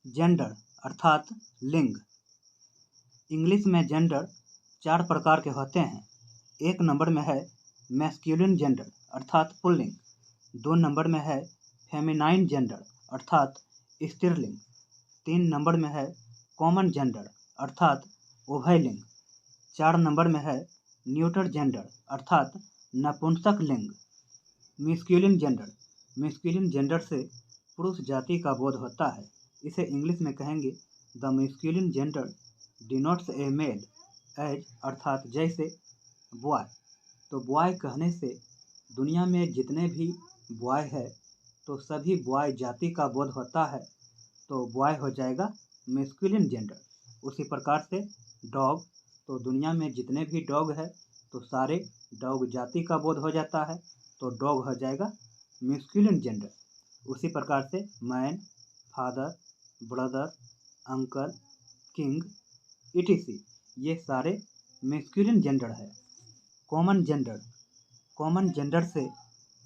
Gender अर्थात लिंग। English में जेंडर 4 प्रकार के होते हैं। 1 नंबर में है मैस्कुलिन जेंडर अर्थात पुल्लिंग। 2 नंबर में है फेमिनाइन जेंडर अर्थात स्त्रीलिंग। 3 नंबर में है कॉमन जेंडर अर्थात उभयलिंग। 4 नंबर में है न्यूटर जेंडर अर्थात नपुंसक लिंग। मैस्कुलिन जेंडर से पुरुष जाति का बोध होता है। इसे इंग्लिश में कहेंगे the masculine gender denotes a male as अर्थात जैसे बॉय। तो बॉय कहने से दुनिया में जितने भी बॉय है तो सभी बॉय जाति का बोध होता है, तो बॉय हो जाएगा मैस्कुलिन जेंडर। उसी प्रकार से डॉग, तो दुनिया में जितने भी डॉग है तो सारे डॉग जाति का बोध हो जाता है, तो डॉग हो जाएगा मैस्कुलिन जेंडर। उसी प्रकार से man, father, brother, uncle, king etc ये सारे मैस्कुलिन जेंडर है। कॉमन जेंडर से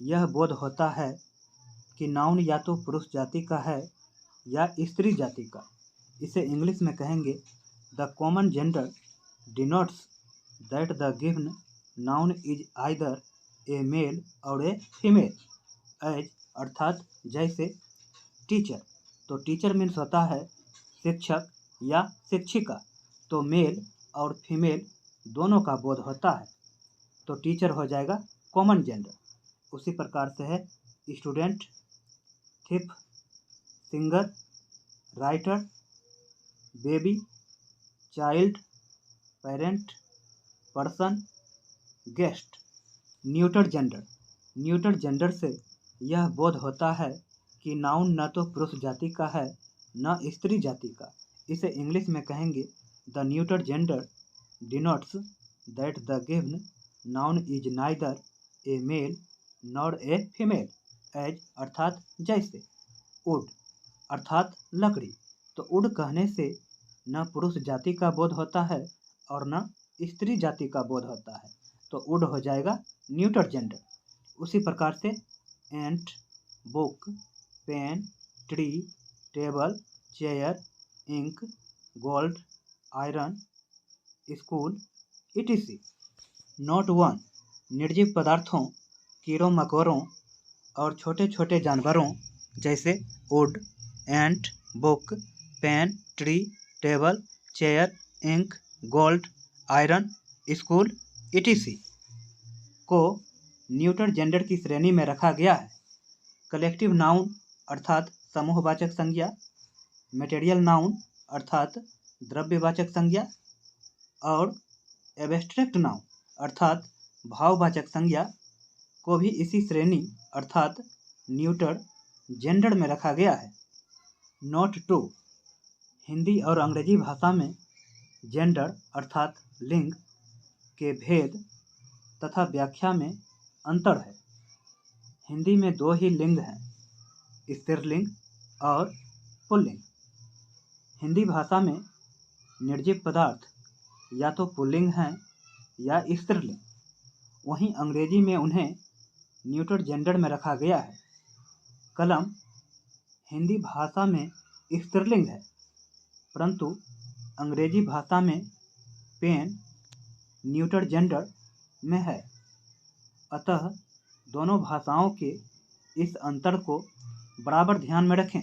यह बोध होता है कि नाउन या तो पुरुष जाति का है या स्त्री जाति का। इसे इंग्लिश में कहेंगे the common gender denotes that the given noun is either a male or a female as अर्थात जैसे टीचर। तो टीचर मीन्स होता है शिक्षक या शिक्षिका, तो मेल और फीमेल दोनों का बोध होता है, तो टीचर हो जाएगा कॉमन जेंडर। उसी प्रकार से है student, thief, singer, writer, baby, child, parent, person, guest. Neuter gender से यह बोध होता है कि नाउन न तो पुरुष जाति का है न स्त्री जाति का। इसे इंग्लिश में कहेंगे the neuter gender denotes that the given noun is neither a male nor a female as अर्थात जैसे। वुड अर्थात लकड़ी, तो वुड कहने से न पुरुष जाति का बोध होता है और न स्त्री जाति का बोध होता है, तो वुड हो जाएगा न्यूटर जेंडर। उसी प्रकार से ant, book, pen, tree, table, chair, ink, gold, iron, school etc। Note 1 निर्जीव पदार्थों, कीड़ों मकोड़ों और छोटे छोटे जानवरों जैसे wood, ant, book, pen, tree, table, chair, ink, gold, iron, school etc को न्यूटर जेंडर की श्रेणी में रखा गया है। कलेक्टिव नाउन अर्थात समूहवाचक संज्ञा, मटेरियल नाउन अर्थात द्रव्यवाचक संज्ञा और एब्स्ट्रैक्ट नाउन अर्थात भाववाचक संज्ञा को भी इसी श्रेणी अर्थात न्यूटर जेंडर में रखा गया है। नोट 2 हिंदी और अंग्रेजी भाषा में जेंडर अर्थात लिंग के भेद तथा व्याख्या में अंतर है। हिंदी में 2 ही लिंग हैं, स्त्रीलिंग और पुल्लिंग। हिंदी भाषा में निर्जीव पदार्थ या तो पुल्लिंग हैं या स्त्रीलिंग, वहीं अंग्रेजी में उन्हें न्यूटर जेंडर में रखा गया है। कलम हिंदी भाषा में स्त्रीलिंग है, परंतु अंग्रेजी भाषा में पेन न्यूटर जेंडर में है। अतः दोनों भाषाओं के इस अंतर को बराबर ध्यान में रखें।